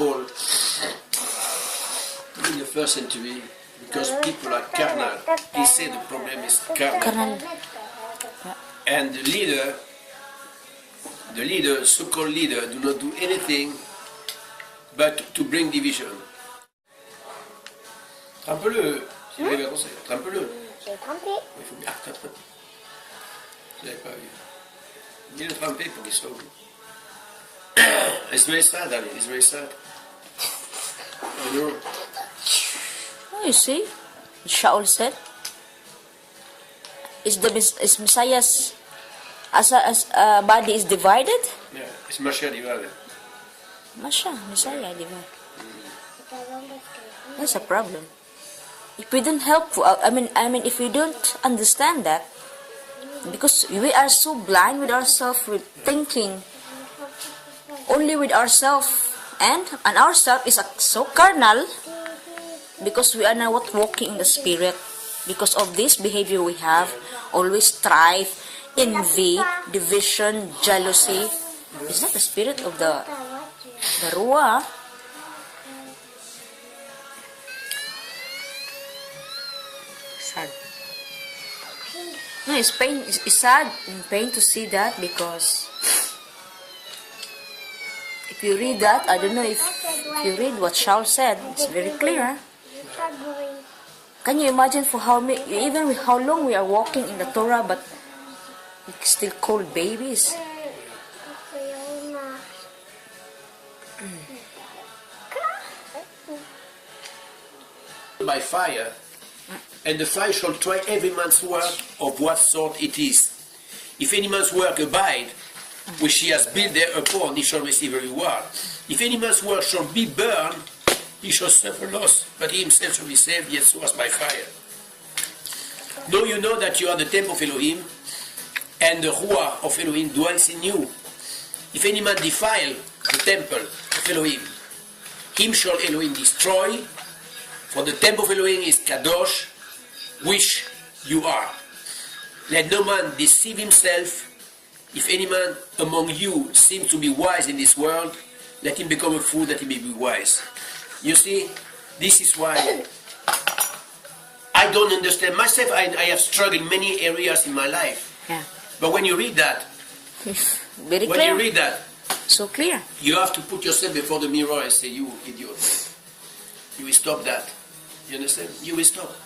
Paul in the first century, because people are carnal. He said the problem is carnal. And the leader, so-called leader, do not do anything but to bring division. Trempe-le, s'il arrive à danser, trempe-le. J'ai trempé. Il faut bien tremper. Je l'avais pas vu. Bien le tremper pour qu'il soit. It's very sad, darling. It's very sad. I know. Oh, you see, Shaul said, is Messiah's body is divided? Yeah, it's Mashiach divided. Messiah divided. That's a problem. If we don't help, I mean, if we don't understand that, because we are so blind with ourselves, with thinking only with ourselves, and ourselves is so carnal, because we are not walking in the spirit. Because of this behavior we have, always strife, envy, division, jealousy. Is that the spirit of the Ruah? Sad. No, it's pain. It's sad and pain to see that, because if you read that, I don't know if you read what Shaul said. It's very clear. Can you imagine for even with how long we are walking in the Torah, but we still called babies? By fire, and the fire shall try every man's work of what sort it is. If any man's work abide, which he has built thereupon, he shall receive a reward. If any man's work shall be burned, he shall suffer loss, but he himself shall be saved, yet so as by fire. Know you know that you are the temple of Elohim, and the Ruah of Elohim dwells in you. If any man defile the temple of Elohim, him shall Elohim destroy, for the temple of Elohim is Kadosh, which you are. Let no man deceive himself. If any man among you seems to be wise in this world, let him become a fool that he may be wise. You see, this is why I don't understand myself. I have struggled in many areas in my life. Yeah. But when you read that, Very when clear. you read that, So clear. you have to put yourself before the mirror and say, you idiot. You will stop that. You understand? You will stop.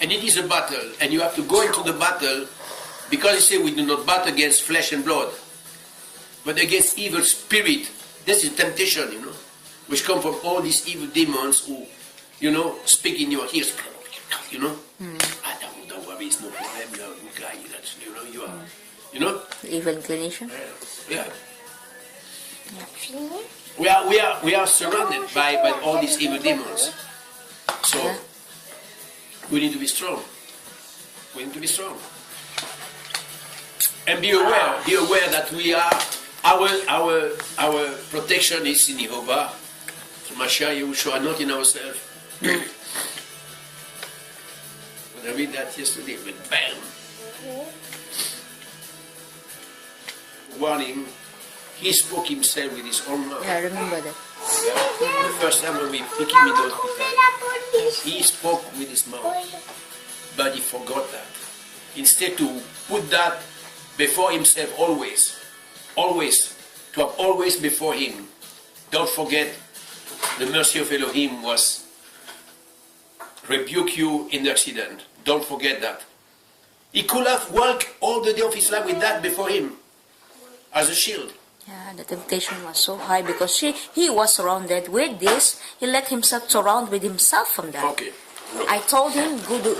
And it is a battle, and you have to go into the battle, because you say we do not battle against flesh and blood, but against evil spirit. This is temptation, you know, which come from all these evil demons who, you know, speak in your ears. You know, don't worry, it's no problem. You are a good guy. You know, you are. You know. Evil inclination. Yeah. We are surrounded by all these evil demons. So we need to be strong. We need to be strong. And be aware that we are our protection is in Jehovah. Mashiach Yahushua, not in ourselves. When I read that yesterday, but bam! Warning, he spoke himself with his own mouth. Yeah, I remember that. The first time when we picked him in the hospital, he spoke with his mouth, but he forgot that. Instead to put that before himself always, to have always before him. Don't forget, the mercy of Elohim was rebuke you in the accident. Don't forget that. He could have walked all the day of his life with that before him, as a shield. Yeah, the temptation was so high because he was surrounded with this. He let himself surround with himself from that. Okay. I told him, go do.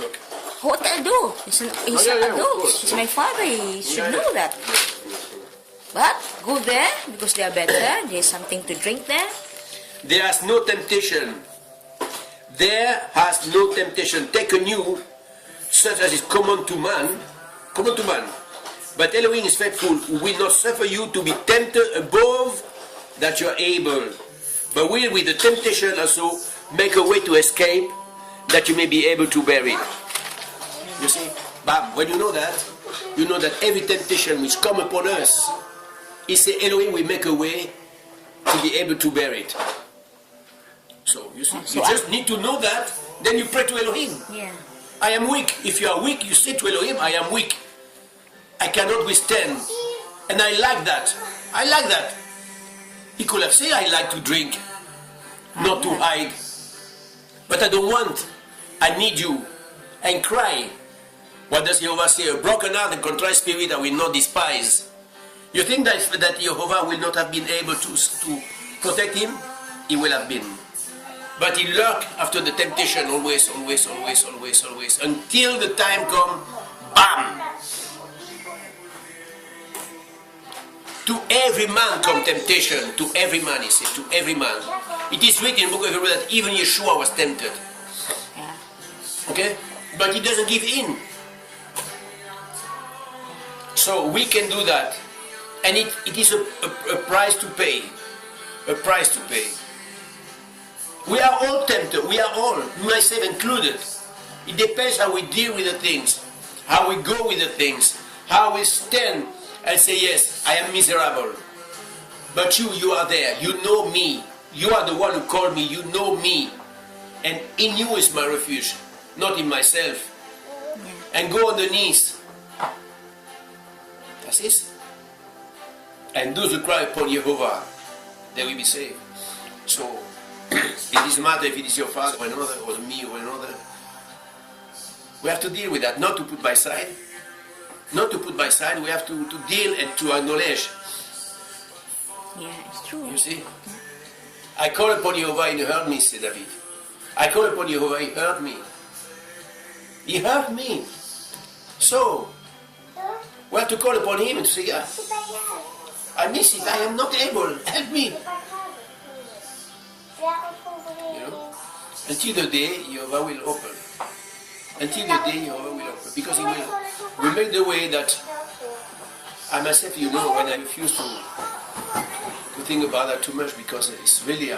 What I do? He's an adult. He's my father. He should know that. But go there because they are better. There's something to drink there. There has no temptation. There has no temptation taken you such as is common to man. Common to man. But Elohim is faithful, who will not suffer you to be tempted above that you are able, but will with the temptation also make a way to escape, that you may be able to bear it. You see, but when you know that every temptation which come upon us, he said Elohim will make a way to be able to bear it. So you see, So you just need to know that, then you pray to Elohim. Yeah. I am weak. If you are weak, you say to Elohim, I am weak. I cannot withstand. And I like that. I like that. He could have said, I like to drink, not to hide. But I don't want. I need you. And cry. What does Jehovah say? A broken heart and contrite spirit I will not despise. You think that Jehovah will not have been able to protect him? He will have been. But he lurked after the temptation always, until the time come, bam! To every man come temptation, to every man, he said, to every man. It is written in the book of Hebrews that even Yeshua was tempted. Okay? But he doesn't give in. So we can do that. And it is a price to pay. A price to pay. We are all tempted. We are all, myself included. It depends how we deal with the things. How we go with the things. How we stand and say, yes, I am miserable. But you are there. You know me. You are the one who called me. You know me. And in you is my refuge, not in myself. And go on the knees. That's it. And those who cry upon Jehovah, they will be saved. So, it doesn't matter if it is your father or another, or me or another. We have to deal with that, not to put by side. Not to put by side, we have to deal and to acknowledge. Yeah, it's true. You see? I call upon Jehovah and he heard me, said David. I call upon Jehovah, he heard me. He heard me. So, we have to call upon him and say, yeah, I miss it, I am not able, help me. You know? Until the day Jehovah will open. Until the day Jehovah will open. Because he will make the way that I myself, you know, when I refuse to think about that too much, because it's really,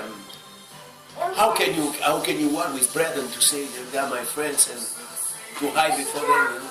how can you walk with brethren to say they are my friends and to hide before them, you know?